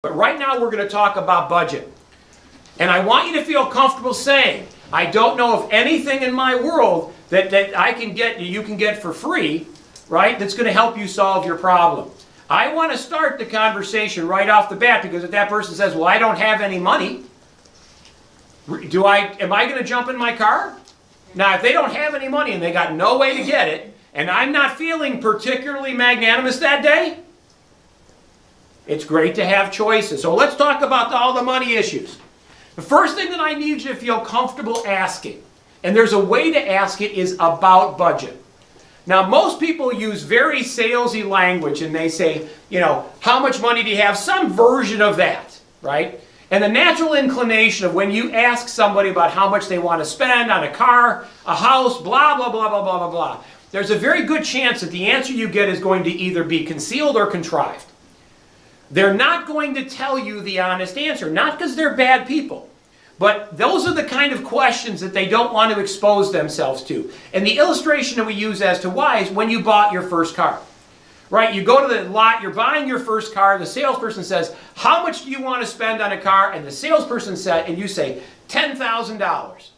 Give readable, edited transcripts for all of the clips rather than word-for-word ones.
But right now we're going to talk about budget. And I want you to feel comfortable saying, I don't know of anything in my world that I can get, you can get for free, right, that's going to help you solve your problem. I want to start the conversation right off the bat, because if that person says, well, I don't have any money, am I going to jump in my car? Now, if they don't have any money and they got no way to get it, and I'm not feeling particularly magnanimous that day, it's great to have choices. So let's talk about all the money issues. The first thing that I need you to feel comfortable asking, and there's a way to ask it, is about budget. Now, most people use very salesy language and they say, you know, how much money do you have? Some version of that, right? And the natural inclination of when you ask somebody about how much they want to spend on a car, a house, blah, blah, blah, blah, blah, blah, blah, there's a very good chance that the answer you get is going to either be concealed or contrived. They're not going to tell you the honest answer, not because they're bad people, but those are the kind of questions that they don't want to expose themselves to. And the illustration that we use as to why is when you bought your first car. Right, you go to the lot, you're buying your first car, the salesperson says, how much do you want to spend on a car? And the salesperson said, and you say, $10,000.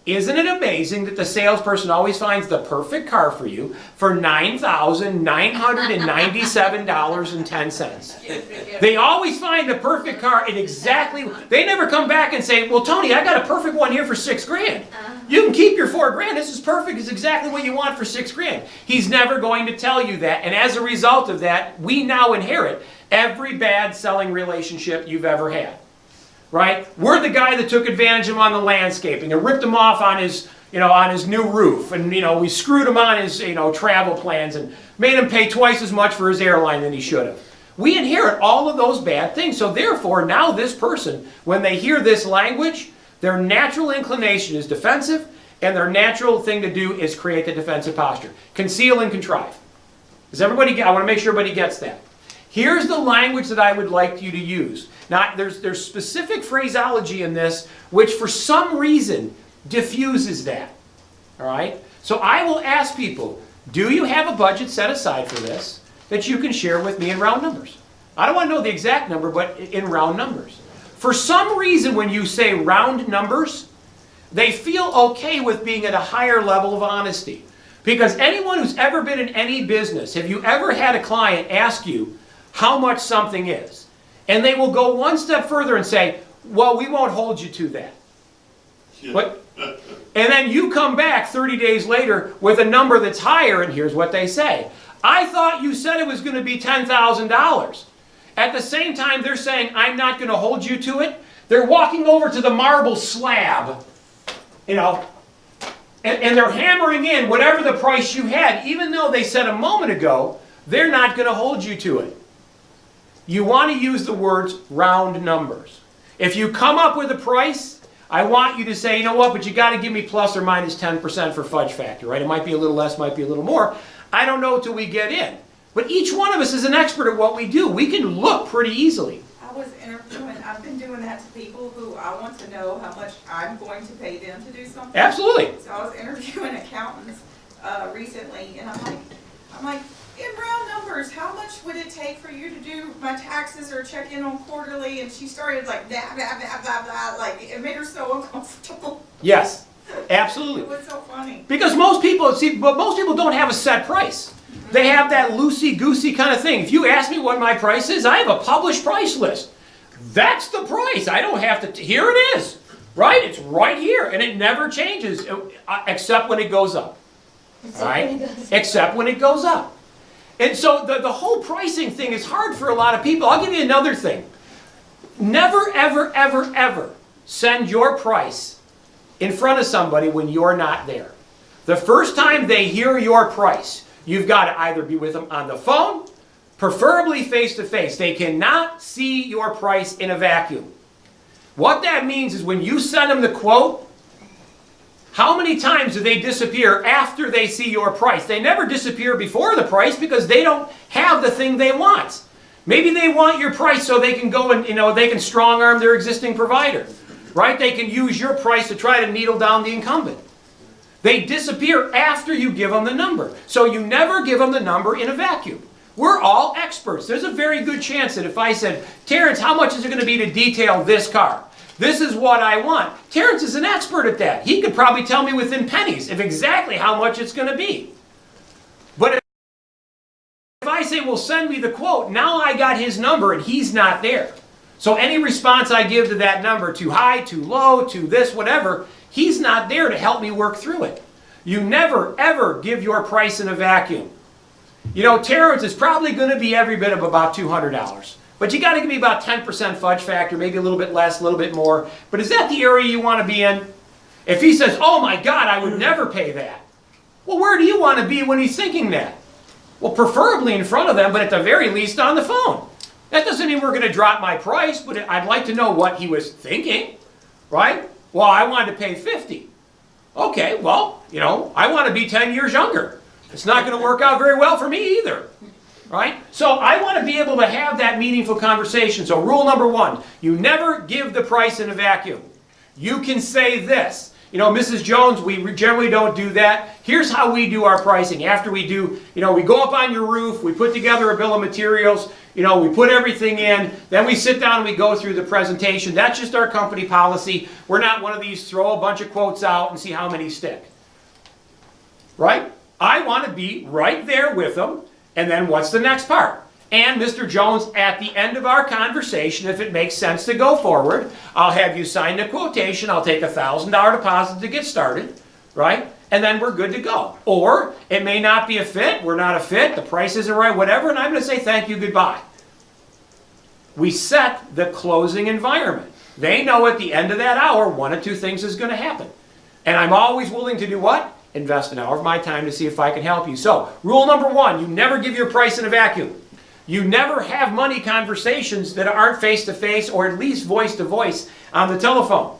Isn't it amazing that the salesperson always finds the perfect car for you for $9,997.10? They always find the perfect car in exactly, they never come back and say, well, Tony, I got a perfect one here for $6,000. You can keep your $4,000. This is perfect. It's exactly what you want for $6,000. He's never going to tell you that. And as a result of that, we now inherit every bad selling relationship you've ever had. Right? We're the guy that took advantage of him on the landscaping and ripped him off on his, on his new roof. And, we screwed him on his, travel plans and made him pay twice as much for his airline than he should have. We inherit all of those bad things. So therefore, now this person, when they hear this language, their natural inclination is defensive, and their natural thing to do is create the defensive posture. Conceal and contrive. Does everybody get? I want to make sure everybody gets that. Here's the language that I would like you to use. Now, there's specific phraseology in this which for some reason diffuses that. All right? So I will ask people, do you have a budget set aside for this that you can share with me in round numbers? I don't want to know the exact number, but in round numbers. For some reason, when you say round numbers, they feel okay with being at a higher level of honesty. Because anyone who's ever been in any business, have you ever had a client ask you how much something is? And they will go one step further and say, well, we won't hold you to that. But, and then you come back 30 days later with a number that's higher, and here's what they say. I thought you said it was going to be $10,000. At the same time, they're saying, I'm not going to hold you to it. They're walking over to the marble slab, and they're hammering in whatever the price you had, even though they said a moment ago, they're not going to hold you to it. You want to use the words round numbers. If you come up with a price, I want you to say, you know what, but you got to give me plus or minus 10% for fudge factor, right? It might be a little less, might be a little more. I don't know till we get in. But each one of us is an expert at what we do. We can look pretty easily. I've been doing that to people who I want to know how much I'm going to pay them to do something. Absolutely. So I was interviewing accountants recently, and I'm like, in round numbers, how much would it take for you to do my taxes or check in on quarterly? And she started like blah, blah, blah, blah, blah. Like, it made her so uncomfortable. Yes, absolutely. It was so funny. Because most people don't have a set price. They have that loosey-goosey kind of thing. If you ask me what my price is, I have a published price list. That's the price. I don't have to, here it is. Right? It's right here. And it never changes except when it goes up. All right? Except when it goes up. And so the whole pricing thing is hard for a lot of people. I'll give you another thing. Never, ever, ever, ever send your price in front of somebody when you're not there. The first time they hear your price, you've got to either be with them on the phone, preferably face-to-face. They cannot see your price in a vacuum. What that means is when you send them the quote, how many times do they disappear after they see your price? They never disappear before the price because they don't have the thing they want. Maybe they want your price so they can go and, they can strong-arm their existing provider. Right? They can use your price to try to needle down the incumbent. They disappear after you give them the number. So you never give them the number in a vacuum. We're all experts. There's a very good chance that if I said, Terrence, how much is it going to be to detail this car? This is what I want. Terrence is an expert at that. He could probably tell me within pennies of exactly how much it's going to be. But if I say, well, send me the quote, now I got his number and he's not there. So any response I give to that number, too high, too low, too this, whatever, he's not there to help me work through it. You never, ever give your price in a vacuum. You know, Terrence is probably going to be every bit of about $200. But you got to give me about 10% fudge factor, maybe a little bit less, a little bit more. But is that the area you want to be in? If he says, oh my God, I would never pay that. Well, where do you want to be when he's thinking that? Well, preferably in front of them, but at the very least on the phone. That doesn't mean we're going to drop my price, but I'd like to know what he was thinking, right? Well, I wanted to pay $50. Okay, well, you know, I want to be 10 years younger. It's not going to work out very well for me either, right? So I want to be able to have that meaningful conversation. So rule number one, you never give the price in a vacuum. You can say this. You know, Mrs. Jones, we generally don't do that. Here's how we do our pricing. After we do, you know, we go up on your roof, we put together a bill of materials, you know, we put everything in, then we sit down and we go through the presentation. That's just our company policy. We're not one of these throw a bunch of quotes out and see how many stick. Right? I want to be right there with them. And then what's the next part? And Mr. Jones, at the end of our conversation, if it makes sense to go forward, I'll have you sign the quotation. I'll take a $1,000 deposit to get started, right? And then we're good to go. Or it may not be a fit. We're not a fit. The price isn't right, whatever. And I'm going to say thank you, goodbye. We set the closing environment. They know at the end of that hour, one of two things is going to happen. And I'm always willing to do what? Invest an hour of my time to see if I can help you. So, rule number one, you never give your price in a vacuum. You never have money conversations that aren't face-to-face or at least voice-to-voice on the telephone.